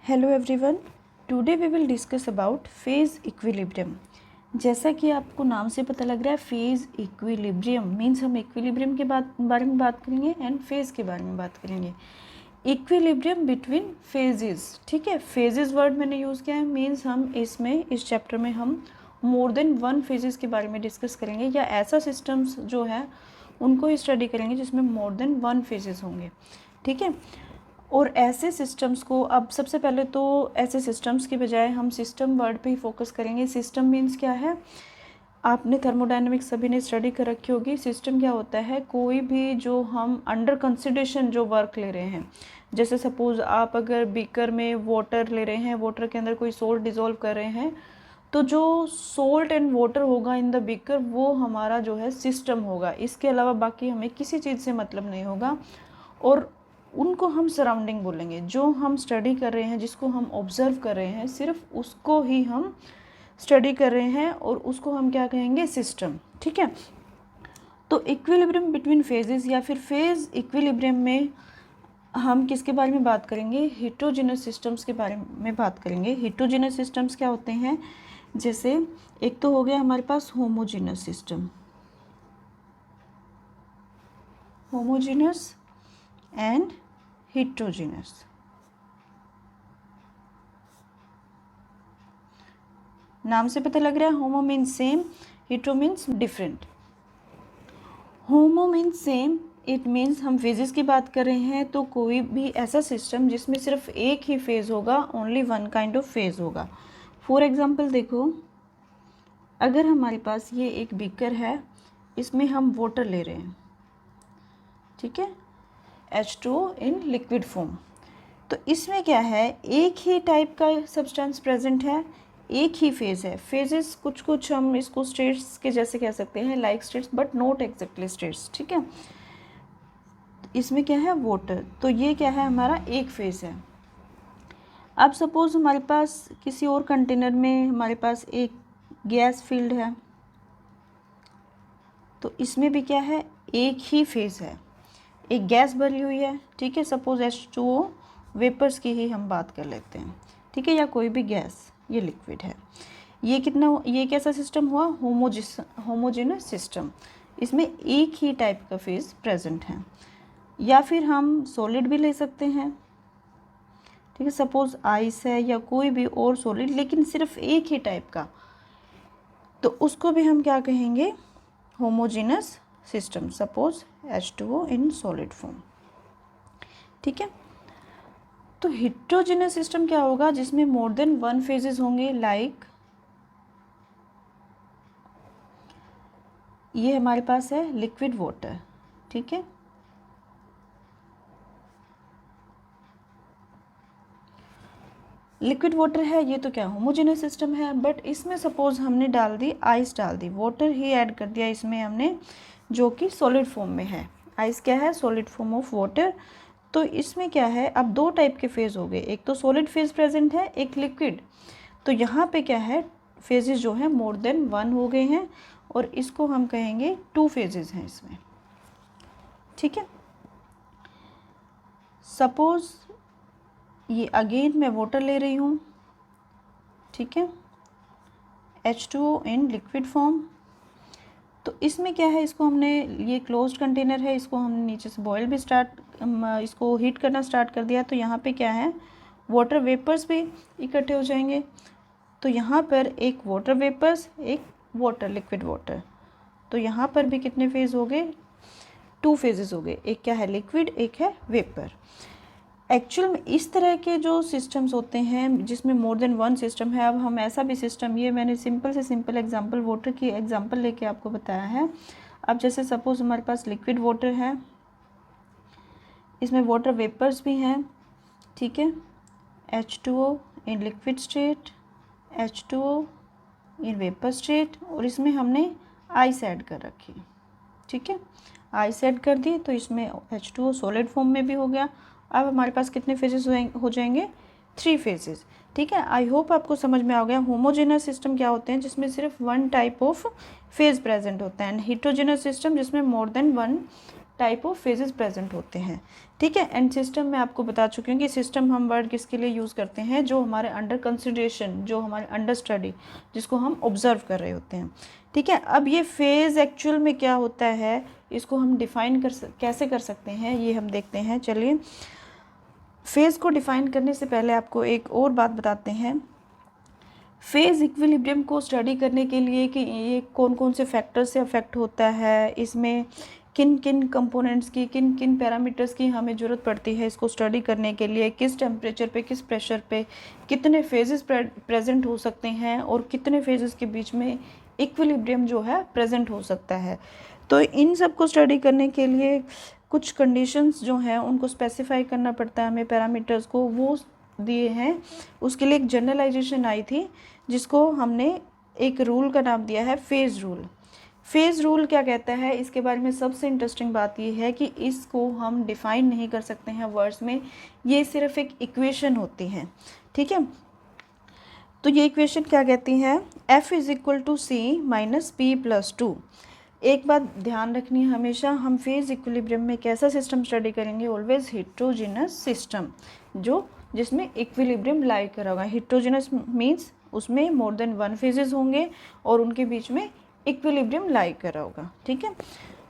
Hello everyone, today we will discuss about phase equilibrium. जैसा कि आपको नाम से पता लग रहा है, फेज़ इक्विलिब्रियम मीन्स हम इक्विलिब्रियम के बारे में बात करेंगे एंड फेज़ के बारे में बात करेंगे। इक्विलिब्रियम बिटवीन फेजेस, ठीक है। फेजेस वर्ड मैंने यूज़ किया है, मीन्स हम इस चैप्टर में हम मोर देन वन फेजेस के बारे में डिस्कस करेंगे, या ऐसा सिस्टम्स जो है उनको स्टडी करेंगे जिसमें मोर देन वन फेजेस होंगे, ठीक है। और ऐसे सिस्टम्स को, अब सबसे पहले तो ऐसे सिस्टम्स की बजाय हम सिस्टम वर्ड पे ही फोकस करेंगे। सिस्टम मीन्स क्या है, आपने थर्मोडायनेमिक्स सभी ने स्टडी कर रखी होगी। सिस्टम क्या होता है, कोई भी जो हम अंडर कंसिडरेशन जो वर्क ले रहे हैं, जैसे सपोज आप अगर बीकर में वाटर ले रहे हैं, वाटर के अंदर कोई सोल्ट डिज़ोल्व कर रहे हैं, तो जो सोल्ट एंड वाटर होगा इन द बीकर वो हमारा जो है सिस्टम होगा। इसके अलावा बाकी हमें किसी चीज़ से मतलब नहीं होगा, और उनको हम सराउंडिंग बोलेंगे। जो हम स्टडी कर रहे हैं, जिसको हम ऑब्जर्व कर रहे हैं, सिर्फ उसको ही हम स्टडी कर रहे हैं और उसको हम क्या कहेंगे, सिस्टम, ठीक है। तो इक्विलिब्रियम बिटवीन फेजेस या फिर फेज इक्विलिब्रियम में हम किसके बारे में बात करेंगे, हेटेरोजेनस सिस्टम्स के बारे में बात करेंगे। हेटेरोजेनस सिस्टम्स क्या होते हैं, जैसे एक तो हो गया हमारे पास homogeneous system, homogeneous and heterogeneous. नाम से पता लग रहा है, homo means same, hetero means different. Homo means same, it means हम फेजेस की बात कर रहे हैं, तो कोई भी ऐसा सिस्टम जिसमें सिर्फ एक ही फेज होगा, only one kind of phase होगा। फॉर एग्जांपल देखो, अगर हमारे पास ये एक बीकर है, इसमें हम वाटर ले रहे हैं, ठीक है, H2O इन लिक्विड फॉर्म। तो इसमें क्या है, एक ही टाइप का सब्सटेंस प्रेजेंट है, एक ही फेज है। फेजेस कुछ कुछ हम इसको स्टेट्स के जैसे कह सकते हैं, like states, but not exactly states, ठीक है। इसमें क्या है, वाटर, तो ये क्या है, हमारा एक फेज है। अब सपोज हमारे पास किसी और कंटेनर में हमारे पास एक गैस फील्ड है, तो इसमें भी क्या है, एक ही फेज है, एक गैस भरी हुई है, ठीक है। सपोज H2O वेपर्स की ही हम बात कर लेते हैं, ठीक है, या कोई भी गैस, ये लिक्विड है। ये कैसा सिस्टम हुआ, होमोजेनस सिस्टम। इसमें एक ही टाइप का फेज प्रेजेंट है। या फिर हम सॉलिड भी ले सकते हैं, ठीक है, सपोज आइस है या कोई भी और सॉलिड, लेकिन सिर्फ एक ही टाइप का, तो उसको भी हम क्या कहेंगे, homogeneous system. Suppose H2O in solid form, ठीक है। तो हेटेरोजेनस सिस्टम क्या होगा, जिसमें मोर देन वन फेजेस होंगे, लाइक ये हमारे पास है लिक्विड वाटर, ठीक है। लिक्विड वाटर है, ये तो क्या होमोजेनस सिस्टम है, बट इसमें सपोज हमने डाल दी आइस, डाल दी वाटर ही ऐड कर दिया इसमें हमने, जो कि सॉलिड फॉर्म में है। आइस क्या है, सॉलिड फॉर्म ऑफ वाटर। तो इसमें क्या है, अब दो टाइप के फेज हो गए, एक तो सॉलिड फेज प्रेजेंट है, एक लिक्विड। तो यहाँ पे क्या है, फेजेस जो है मोर देन वन हो गए हैं, और इसको हम कहेंगे टू फेजेस हैं इसमें, ठीक है। सपोज ये अगेन मैं वाटर ले रही हूँ, ठीक है, H2O इन लिक्विड फॉर्म। तो इसमें क्या है, इसको हमने, ये क्लोज्ड कंटेनर है, इसको हमने नीचे से बॉयल भी इसको हीट करना स्टार्ट कर दिया। तो यहाँ पे क्या है, वाटर वेपर्स भी इकट्ठे हो जाएंगे। तो यहाँ पर एक वाटर वेपर्स, एक वाटर, लिक्विड वाटर। तो यहाँ पर भी कितने फेज हो गए, टू फेजेस हो गए, एक क्या है लिक्विड, एक है वेपर। एक्चुअल में इस तरह के जो सिस्टम्स होते हैं जिसमें मोर देन वन सिस्टम है, अब हम ऐसा भी सिस्टम, ये मैंने सिंपल से सिंपल एग्जांपल वाटर की एग्जांपल लेके आपको बताया है। अब जैसे सपोज हमारे पास लिक्विड वाटर है, इसमें वाटर वेपर्स भी हैं, ठीक है, H2O in liquid state, H2O in vapour state, और इसमें हमने आइस ऐड कर रखी, ठीक है, आइस ऐड कर दी, तो इसमें H2O सॉलिड फॉर्म में भी हो गया। अब हमारे पास कितने फेजेस हो जाएंगे, थ्री फेजेस, ठीक है। आई होप आपको समझ में आ गया। होमोजेनस सिस्टम क्या होते हैं, जिसमें सिर्फ one type of phase present होता है, एंड हेटेरोजेनस सिस्टम जिसमें more than one type of phases present होते हैं, ठीक है। एंड सिस्टम मैं आपको बता चुकी हूँ कि सिस्टम हम वर्ड किसके लिए यूज़ करते हैं, जो हमारे अंडर कंसिडरेशन, जो हमारे अंडर स्टडी, जिसको हम ऑब्जर्व कर रहे होते हैं, ठीक है। अब ये फेज़ एक्चुअल में क्या होता है, इसको हम डिफ़ाइन कैसे कर सकते हैं, ये हम देखते हैं। चलिए, फेज़ को डिफ़ाइन करने से पहले आपको एक और बात बताते हैं। फेज़ इक्विलिब्रियम को स्टडी करने के लिए कि ये कौन कौन से फैक्टर्स से अफेक्ट होता है, इसमें किन किन कंपोनेंट्स की, किन किन पैरामीटर्स की हमें ज़रूरत पड़ती है इसको स्टडी करने के लिए, किस टेम्परेचर पे, किस प्रेशर पे कितने फेजेस प्रेजेंट हो सकते हैं और कितने फेजेस के बीच में इक्विलिब्रियम जो है प्रेजेंट हो सकता है। तो इन सब को स्टडी करने के लिए कुछ कंडीशंस जो हैं उनको स्पेसिफाई करना पड़ता है हमें, पैरामीटर्स को वो दिए हैं। उसके लिए एक जनरलाइजेशन आई थी जिसको हमने एक रूल का नाम दिया है फेज़ रूल। फेज़ रूल क्या कहता है, इसके बारे में सबसे इंटरेस्टिंग बात ये है कि इसको हम डिफ़ाइन नहीं कर सकते हैं वर्ड्स में, ये सिर्फ एक इक्वेशन होती है, ठीक है। तो ये इक्वेशन क्या कहती है, F = C - P + 2। एक बात ध्यान रखनी है हमेशा, हम फेज़ इक्विलिब्रियम में कैसा सिस्टम स्टडी करेंगे, ऑलवेज हेट्रोजीनस सिस्टम, जिसमें इक्विलिब्रियम लाई करा होगा। हेट्रोजीनस मीन्स उसमें मोर देन वन फेजेस होंगे और उनके बीच में इक्विलिब्रियम लाई करा होगा, ठीक है।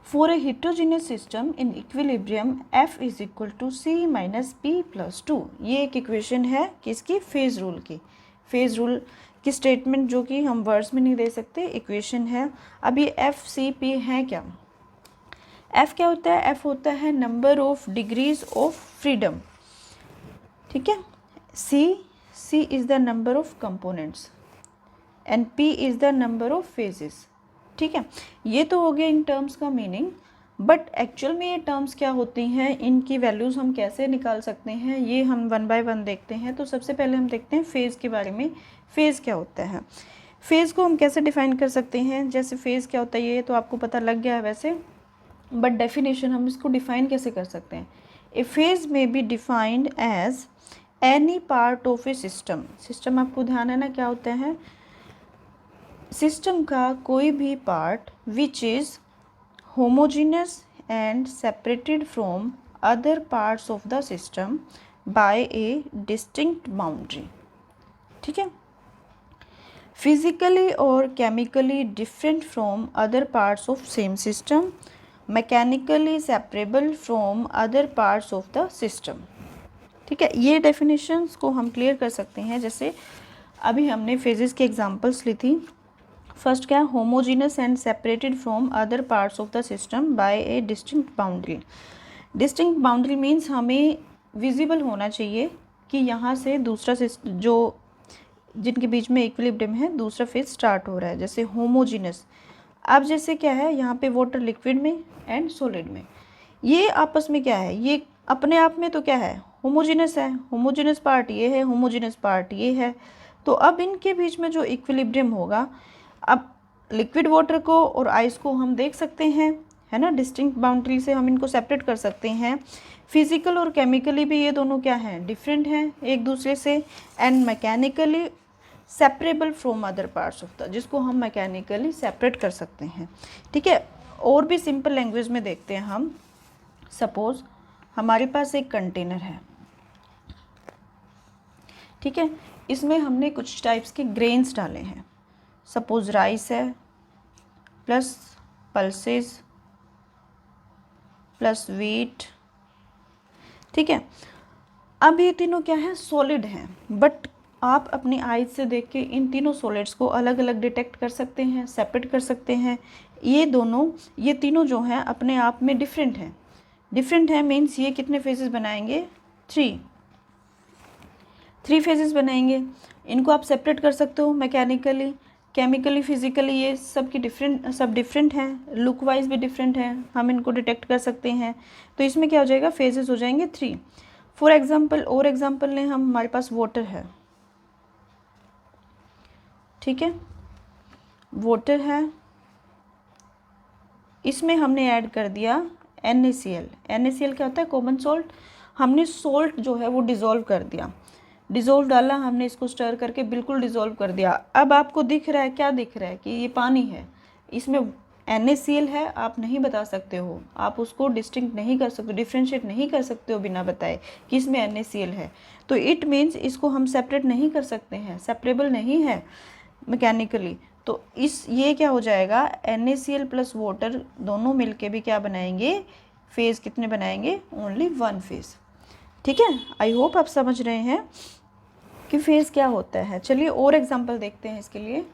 For a heterogeneous system in equilibrium F = C - P + 2। ये एक इक्वेशन है किसकी, फेज़ रूल की। फेज़ रूल की स्टेटमेंट जो कि हम वर्ड्स में नहीं दे सकते, इक्वेशन है। अब ये FCP है क्या, F क्या होता है, F होता है number of degrees of freedom, ठीक है। C is the number of components and P is the number of phases, ठीक है। ये तो हो गया इन टर्म्स का मीनिंग, बट एक्चुअल में ये टर्म्स क्या होती हैं, इनकी वैल्यूज़ हम कैसे निकाल सकते हैं, ये हम वन बाय वन देखते हैं। तो सबसे पहले हम देखते हैं फ़ेज़ के बारे में। फ़ेज़ क्या होता है, फ़ेज़ को हम कैसे डिफ़ाइन कर सकते हैं। जैसे फ़ेज़ क्या होता है ये तो आपको पता लग गया है वैसे, बट डेफिनेशन हम इसको डिफ़ाइन कैसे कर सकते हैं। ए फेज़ में be defined as any part of a system. System आपको ध्यान है ना क्या होता है, सिस्टम का कोई भी part which is homogeneous and separated from other parts of the system by a distinct boundary, ठीक है। physically or chemically different from other parts of same system, mechanically separable from other parts of the system, ठीक है। ये definitions को हम clear कर सकते हैं। जैसे अभी हमने फेजेस की एग्जांपल्स ली थी। फर्स्ट क्या है, homogeneous and separated from other parts of the system by A distinct boundary. Distinct boundary means हमें विजिबल होना चाहिए कि यहाँ से दूसरा जो जिनके बीच में इक्विलिब्रियम है दूसरा फेज स्टार्ट हो रहा है। जैसे होमोजीनस, अब जैसे क्या है यहाँ पे वाटर लिक्विड में एंड सॉलिड में, ये आपस में क्या है, ये अपने आप में तो क्या है, होमोजीनस है। होमोजीनस पार्ट ये है, होमोजीनस पार्ट ये है। तो अब इनके बीच में जो इक्विलिब्रियम होगा, अब लिक्विड वाटर को और आइस को हम देख सकते हैं, है ना, डिस्टिंक्ट बाउंड्री से हम इनको सेपरेट कर सकते हैं। फिजिकल और केमिकली भी ये दोनों क्या हैं, डिफरेंट हैं एक दूसरे से। And mechanically separable from other parts of the, जिसको हम मैकेनिकली सेपरेट कर सकते हैं, ठीक है। और भी सिंपल लैंग्वेज में देखते हैं हम। सपोज हमारे पास एक कंटेनर है, ठीक है, इसमें हमने कुछ टाइप्स के ग्रेन्स डाले हैं। सपोज राइस है प्लस पल्सेस प्लस वीट, ठीक है। अब ये तीनों क्या है, सॉलिड हैं, बट आप अपनी आइज से देख के इन तीनों सॉलिड्स को अलग अलग डिटेक्ट कर सकते हैं, सेपरेट कर सकते हैं। ये तीनों जो हैं अपने आप में डिफरेंट हैं। डिफरेंट है मीन्स ये कितने फेजेस बनाएंगे, थ्री फेजेस बनाएंगे। इनको आप सेपरेट कर सकते हो मैकेनिकली, केमिकली, फिजिकली, ये सब डिफरेंट हैं, लुक वाइज भी डिफरेंट हैं, हम इनको डिटेक्ट कर सकते हैं। तो इसमें क्या हो जाएगा, फेजेस हो जाएंगे 3। फॉर एग्जांपल, और एग्जांपल लें हम, हमारे पास वाटर है, ठीक है, वाटर है, इसमें हमने ऐड कर दिया NaCl। NaCl क्या होता है, कॉमन सॉल्ट। हमने सॉल्ट जो है वो डिज़ोल्व कर दिया, डिज़ोल्व डाला हमने, इसको स्टर करके बिल्कुल डिज़ोल्व कर दिया। अब आपको दिख रहा है, क्या दिख रहा है कि ये पानी है, इसमें NaCl है आप नहीं बता सकते हो, आप उसको डिस्टिंक्ट नहीं कर सकते, डिफ्रेंशिएट नहीं कर सकते हो बिना बताए कि इसमें NaCl है, तो इट मीन्स इसको हम सेपरेट नहीं कर सकते हैं, सेपरेबल नहीं है मैकेनिकली। तो ये क्या हो जाएगा, NaCl प्लस वाटर दोनों मिलके भी क्या बनाएंगे, फेज़ कितने बनाएंगे, ओनली 1 फेज़। ठीक है, आई होप आप समझ रहे हैं कि फेज़ क्या होता है। चलिए और एग्जांपल देखते हैं इसके लिए।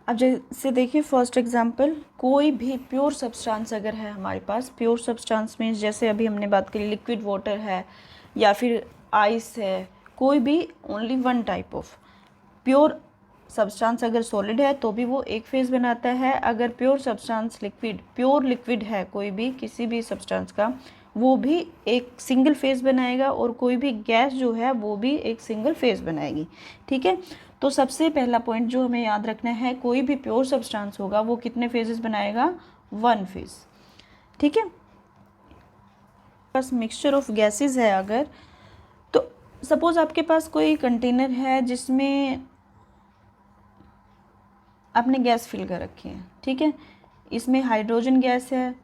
अब जैसे देखिए फर्स्ट एग्जांपल, कोई भी प्योर सब्सटेंस अगर है हमारे पास, प्योर सब्सटेंस मीन्स जैसे अभी हमने बात करी लिक्विड वाटर है या फिर आइस है, कोई भी only 1 type of pure substance अगर सॉलिड है तो भी वो एक फेज़ बनाता है, अगर pure substance liquid, pure liquid है कोई भी किसी भी सब्सटेंस का, वो भी एक सिंगल फेज़ बनाएगा, और कोई भी गैस जो है वो भी एक सिंगल फेज़ बनाएगी। ठीक है, तो सबसे पहला पॉइंट जो हमें याद रखना है, कोई भी प्योर सब्सटेंस होगा वो कितने फेजेस बनाएगा, 1 फेज़। ठीक है, बस मिक्सचर ऑफ गैसेस है अगर, तो सपोज आपके पास कोई कंटेनर है जिसमें आपने गैस फिल कर रखी है। ठीक है, इसमें हाइड्रोजन गैस है,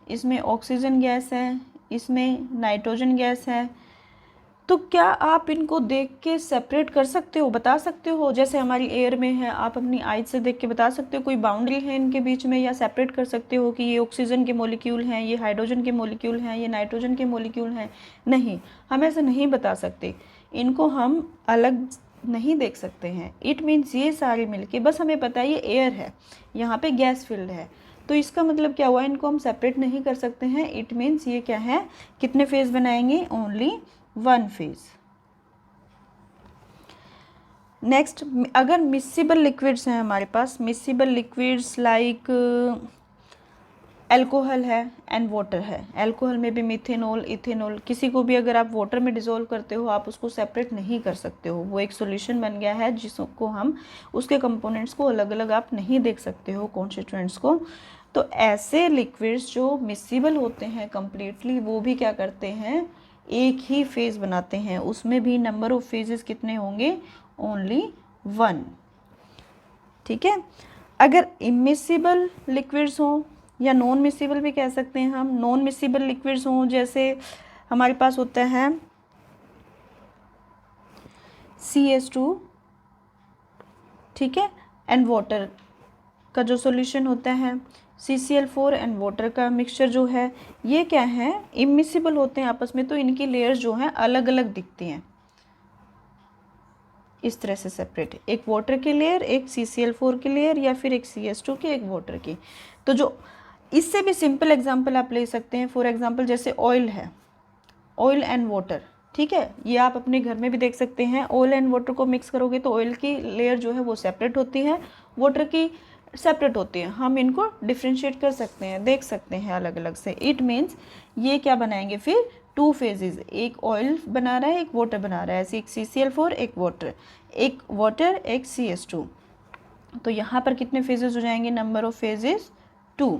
इसमें ऑक्सीजन गैस है, इसमें नाइट्रोजन गैस है, तो क्या आप इनको देख के सेपरेट कर सकते हो, बता सकते हो, जैसे हमारी एयर में है, आप अपनी आइज से देख के बता सकते हो कोई बाउंड्री है इनके बीच में, या सेपरेट कर सकते हो कि ये ऑक्सीजन के मॉलिक्यूल हैं, ये हाइड्रोजन के मॉलिक्यूल हैं, ये नाइट्रोजन के मॉलिक्यूल हैं? नहीं, हम ऐसे नहीं बता सकते, इनको हम अलग नहीं देख सकते हैं। इट मीन्स ये सारे मिलके, बस हमें पता है ये एयर है, यहाँ पे गैस फील्ड है, तो इसका मतलब क्या हुआ, इनको हम सेपरेट नहीं कर सकते हैं। इट मीन्स ये क्या है, कितने फेज बनाएंगे, ओनली 1 फेज। नेक्स्ट, अगर मिसिबल लिक्विड्स हैं हमारे पास, मिसिबल लिक्विड्स लाइक एल्कोहल है एंड वाटर है, एल्कोहल में भी मिथेनॉल, इथेनॉल, किसी को भी अगर आप वाटर में डिसॉल्व करते हो आप उसको सेपरेट नहीं कर सकते हो, वो एक सॉल्यूशन बन गया है जिसको हम, उसके कंपोनेंट्स को अलग अलग आप नहीं देख सकते हो, कॉन्स्टिट्यूएंट्स को। तो ऐसे लिक्विड्स जो मिसिबल होते हैं कम्प्लीटली, वो भी क्या करते हैं, एक ही फेज़ बनाते हैं, उसमें भी नंबर ऑफ फेजेस कितने होंगे, ओनली 1। ठीक है, अगर इमिसिबल लिक्विड्स हों, या नॉन मिसिबल भी कह सकते हैं हम, नॉन मिसिबल लिक्विड्स हों, जैसे हमारे पास होता है CH2, ठीक है, एंड वाटर का जो सॉल्यूशन होता है, CCl4 एंड वाटर का मिक्सचर जो है, ये क्या है, इमिसिबल होते हैं आपस में, तो इनकी लेयर्स जो हैं अलग अलग दिखती हैं, इस तरह से सेपरेट, एक वाटर की लेयर, एक CCl4 की लेयर, या फिर एक CH2 की, एक वाटर की। तो जो इससे भी सिंपल एग्जांपल आप ले सकते हैं, फॉर एग्जांपल जैसे ऑयल है, ऑयल एंड वाटर, ठीक है, ये आप अपने घर में भी देख सकते हैं, ऑयल एंड वाटर को मिक्स करोगे तो ऑयल की लेयर जो है वो सेपरेट होती है, वाटर की सेपरेट होती है, हम इनको डिफ्रेंशिएट कर सकते हैं, देख सकते हैं अलग अलग से। इट मीन्स ये क्या बनाएंगे फिर, 2 फेजेस, एक ऑयल बना रहा है, एक वाटर बना रहा है, ऐसे एक CCl4, एक वाटर, एक CH2, तो यहाँ पर कितने फेजेस हो जाएंगे, number of phases 2।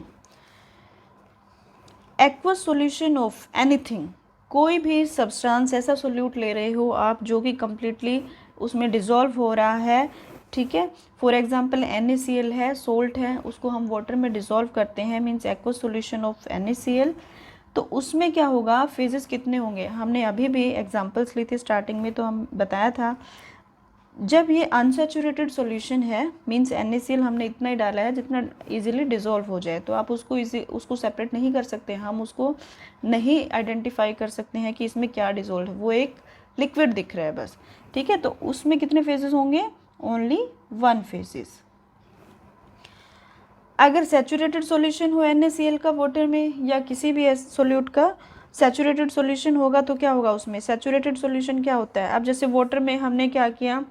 Aqueous solution of anything, कोई भी सब्सटेंस ऐसा सोल्यूट ले रहे हो आप जो कि कम्प्लीटली उसमें डिज़ोल्व हो रहा है, ठीक है, फॉर एग्जांपल NaCl है, सोल्ट है, उसको हम वाटर में डिज़ोल्व करते हैं, means aqueous solution of NaCl, तो उसमें क्या होगा, फेजेस कितने होंगे, हमने अभी भी एग्जांपल्स ली थी स्टार्टिंग में, तो हम बताया था, जब ये अनसैचुरेटेड सॉल्यूशन है, मींस NaCl हमने इतना ही डाला है जितना इजीली डिज़ोल्व हो जाए, तो आप उसको सेपरेट नहीं कर सकते, हम उसको नहीं आइडेंटिफाई कर सकते हैं कि इसमें क्या डिज़ोल्व है, वो एक लिक्विड दिख रहा है बस, ठीक है, तो उसमें कितने फेजेस होंगे, ओनली 1 फेजेस। अगर सैचुरेटेड सॉल्यूशन हो NaCl का वाटर में, या किसी भी सोल्यूट का सैचुरेटेड सॉल्यूशन होगा, तो क्या होगा उसमें, सैचुरेटेड सॉल्यूशन क्या होता है, अब जैसे वाटर में हमने क्या किया,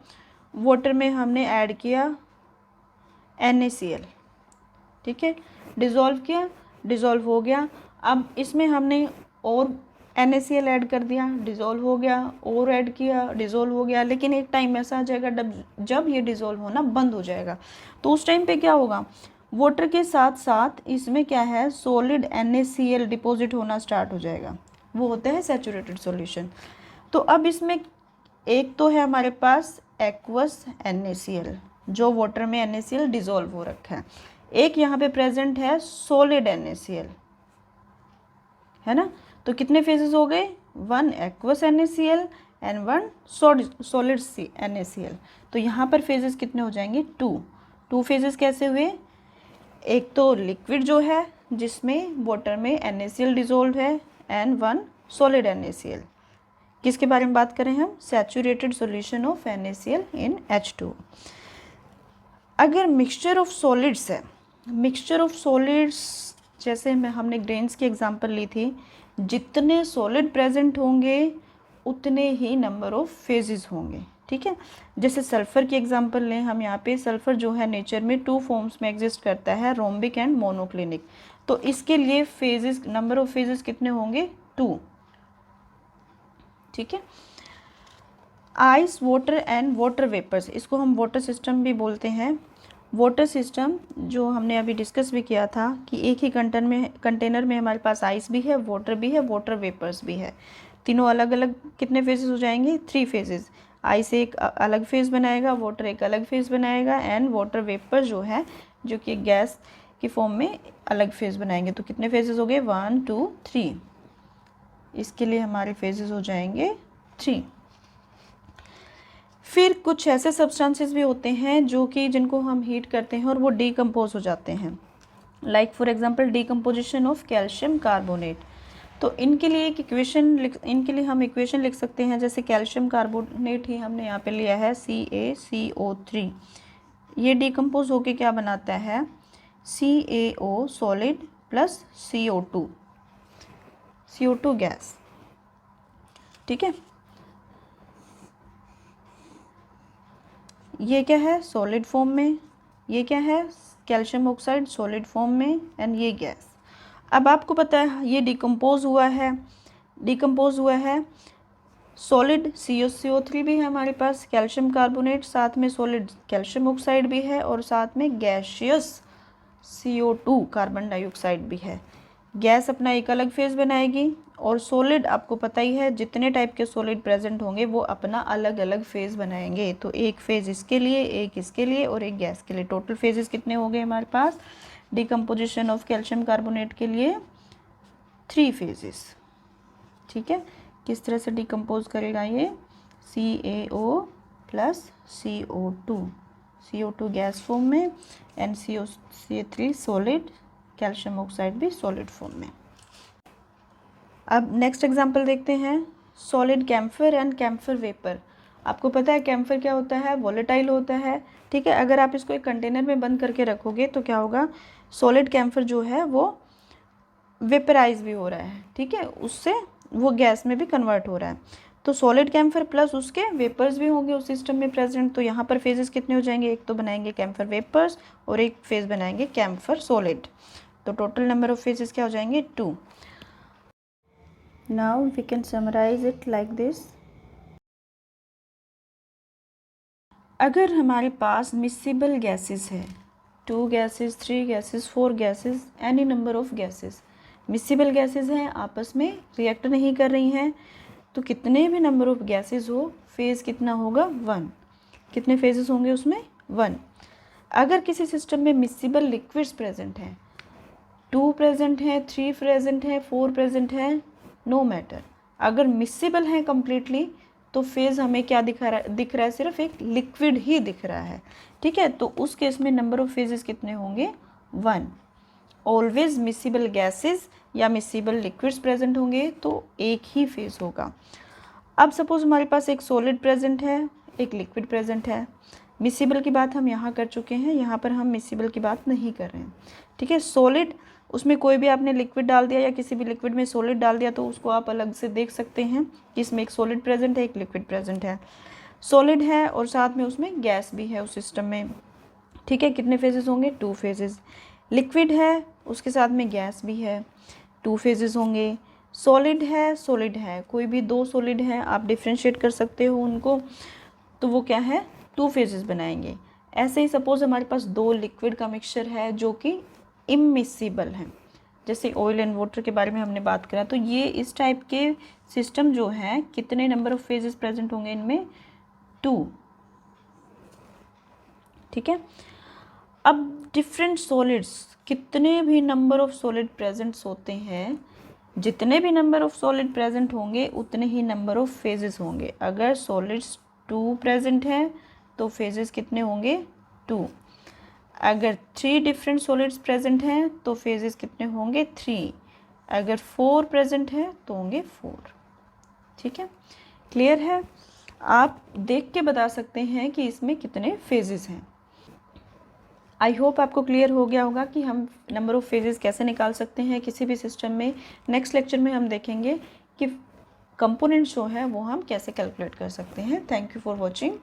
वाटर में हमने ऐड किया NaCl, ठीक है, डिज़ोल्व किया, डिज़ोल्व हो गया, अब इसमें हमने और NaCl ऐड कर दिया, डिज़ोल्व हो गया, और ऐड किया, डिज़ोल्व हो गया, लेकिन एक टाइम ऐसा आ जाएगा जब ये डिज़ोल्व होना बंद हो जाएगा, तो उस टाइम पे क्या होगा, वाटर के साथ साथ इसमें क्या है, सॉलिड NaCl डिपॉजिट होना स्टार्ट हो जाएगा, वो होता है सैचुरेटेड सॉल्यूशन। तो अब इसमें एक तो है हमारे पास एक्वस NaCl, जो वाटर में NaCl डिजोल्व हो रखा है। एक यहाँ पे प्रेजेंट है सॉलिड NaCl, है ना। तो कितने फेजेस हो गए, 1 aqueous NaCl and 1 solid NaCl। तो यहाँ पर फेजेस कितने हो जाएंगे, 2 फेजेस कैसे हुए, एक तो लिक्विड जो है जिसमें वाटर में NaCl डिजोल्व है एंड 1 सॉलिड NaCl। किसके बारे में बात करें हम, saturated solution of NaCl in H2। अगर मिक्सचर ऑफ सॉलिड्स है, मिक्सचर ऑफ सॉलिड्स जैसे हमने ग्रेन्स की एग्जांपल ली थी, जितने सॉलिड प्रेजेंट होंगे उतने ही नंबर ऑफ फेजेस होंगे, ठीक है। जैसे सल्फ़र की एग्जांपल लें हम, यहाँ पे सल्फ़र जो है नेचर में 2 फॉर्म्स में एग्जिस्ट करता है, रोम्बिक एंड मोनोक्लिनिक। तो इसके लिए फेजेस, नंबर ऑफ फेजेस कितने होंगे, 2, ठीक है। Ice, water and water vapours, इसको हम वाटर सिस्टम भी बोलते हैं। वाटर सिस्टम जो हमने अभी डिस्कस भी किया था कि एक ही कंटेनर में हमारे पास आइस भी है, वाटर भी है, वाटर वेपर्स भी है। तीनों अलग अलग कितने फेजेस हो जाएंगे, 3 फेजेस। आइस एक अलग फेज बनाएगा, वाटर एक अलग फेज बनाएगा एंड वाटर वेपर जो है, जो कि गैस की फॉर्म में अलग फेज बनाएंगे। तो कितने फेजेस हो गए, 1 2 3। इसके लिए हमारे फेजेस हो जाएंगे 3। फिर कुछ ऐसे सब्सटेंसेस भी होते हैं जो कि जिनको हम हीट करते हैं और वो डीकम्पोज हो जाते हैं, like for example decomposition of calcium carbonate. तो इनके लिए हम इक्वेशन लिख सकते हैं, जैसे कैल्शियम कार्बोनेट ही हमने यहाँ पे लिया है CaCO3। ये डीकम्पोज होके क्या बनाता है, CaO solid plus CO2 gas, ठीक है। ये क्या है, सॉलिड फॉर्म में, ये क्या है, कैल्शियम ऑक्साइड सॉलिड फॉर्म में एंड ये गैस। अब आपको पता है ये डिकम्पोज हुआ है, सॉलिड CaCO3 भी है हमारे पास, कैल्शियम कार्बोनेट, साथ में सॉलिड कैल्शियम ऑक्साइड भी है और साथ में गैशियस CO2 कार्बन डाइऑक्साइड भी है। गैस अपना एक अलग फेज बनाएगी और सॉलिड आपको पता ही है जितने टाइप के सॉलिड प्रेजेंट होंगे वो अपना अलग अलग फेज बनाएंगे। तो एक फेज इसके लिए, एक इसके लिए और एक गैस के लिए। टोटल फेजेस कितने हो गए हमारे पास, डिकम्पोजिशन ऑफ कैल्शियम कार्बोनेट के लिए 3 फेजेस, ठीक है। किस तरह से डिकम्पोज करेगा ये, CaO plus CO2 gas form में and CaO3 solid, calcium oxide भी सॉलिड फॉर्म में। अब नेक्स्ट एग्जांपल देखते हैं, solid camphor and camphor vapour. आपको पता है कैम्फर क्या होता है, वॉलेटाइल होता है, ठीक है। अगर आप इसको एक कंटेनर में बंद करके रखोगे तो क्या होगा, सॉलिड कैम्फर जो है वो वेपराइज भी हो रहा है, ठीक है, उससे वो गैस में भी कन्वर्ट हो रहा है। तो सॉलिड कैम्फर प्लस उसके वेपर्स भी होंगे उस सिस्टम में प्रेजेंट। तो यहाँ पर फेजेस कितने हो जाएंगे, एक तो बनाएंगे कैम्फर वेपर्स और एक फेज बनाएंगे कैम्फर सॉलिड। तो टोटल नंबर ऑफ फेजेस क्या हो जाएंगे, 2। Now we can summarise it like this. अगर हमारे पास मिसिबल गैसेस है, 2 gases, 3 gases, 4 gases, any number of gases, miscible gases हैं, आपस में रिएक्ट नहीं कर रही हैं, तो कितने भी नंबर ऑफ गैसेस हो, फेज कितना होगा, 1। कितने फेजेस होंगे उसमें, 1। अगर किसी सिस्टम में मिसिबल लिक्विड्स प्रेजेंट हैं, 2 प्रेजेंट है, 3 प्रेजेंट है, 4 प्रेजेंट है, नो मैटर, अगर मिसिबल है कम्प्लीटली तो फेज़ हमें क्या दिख रहा है, सिर्फ एक लिक्विड ही दिख रहा है, ठीक है। तो उस केस में नंबर ऑफ फेजेस कितने होंगे, 1। ऑलवेज मिसिबल गैसेस या मिसिबल लिक्विड्स प्रेजेंट होंगे तो एक ही फेज होगा। अब सपोज हमारे पास एक सॉलिड प्रेजेंट है, एक लिक्विड प्रेजेंट है। मिसिबल की बात हम यहाँ कर चुके हैं, यहाँ पर हम मिसिबल की बात नहीं कर रहे हैं, ठीक है। सॉलिड, उसमें कोई भी आपने लिक्विड डाल दिया या किसी भी लिक्विड में सॉलिड डाल दिया तो उसको आप अलग से देख सकते हैं कि इसमें एक सॉलिड प्रेजेंट है, एक लिक्विड प्रेजेंट है। सॉलिड है और साथ में उसमें गैस भी है उस सिस्टम में, ठीक है। कितने फेजेस होंगे, 2 फेजेस। लिक्विड है, उसके साथ में गैस भी है, 2 फेजेस होंगे। सॉलिड है, कोई भी 2 सॉलिड हैं, आप डिफ्रेंशिएट कर सकते हो उनको, तो वो क्या है, 2 फेजेस बनाएंगे। ऐसे ही सपोज हमारे पास 2 लिक्विड का मिक्सचर है जो कि इमिसिबल है, जैसे ऑयल एंड वाटर के बारे में हमने बात करा। तो ये इस टाइप के सिस्टम जो हैं, कितने नंबर ऑफ फेजेस प्रेजेंट होंगे इनमें, 2, ठीक है। अब डिफरेंट सॉलिड्स, कितने भी नंबर ऑफ सॉलिड प्रेजेंट्स होते हैं, जितने भी नंबर ऑफ सॉलिड प्रेजेंट होंगे उतने ही नंबर ऑफ फेजेस होंगे। अगर सॉलिड्स 2 प्रेजेंट हैं तो फेजेस कितने होंगे? 2। अगर 3 डिफरेंट सॉलिड्स प्रेजेंट हैं तो फेजेस कितने होंगे? 3। अगर 4 प्रेजेंट हैं तो होंगे 4। ठीक है, क्लियर है? आप देख के बता सकते हैं कि इसमें कितने फेजेस हैं। आई होप आपको क्लियर हो गया होगा कि हम नंबर ऑफ़ फेजेस कैसे निकाल सकते हैं किसी भी सिस्टम में। नेक्स्ट लेक्चर में हम देखेंगे कि कंपोनेंट्स जो है वो हम कैसे कैलकुलेट कर सकते हैं। Thank you for watching.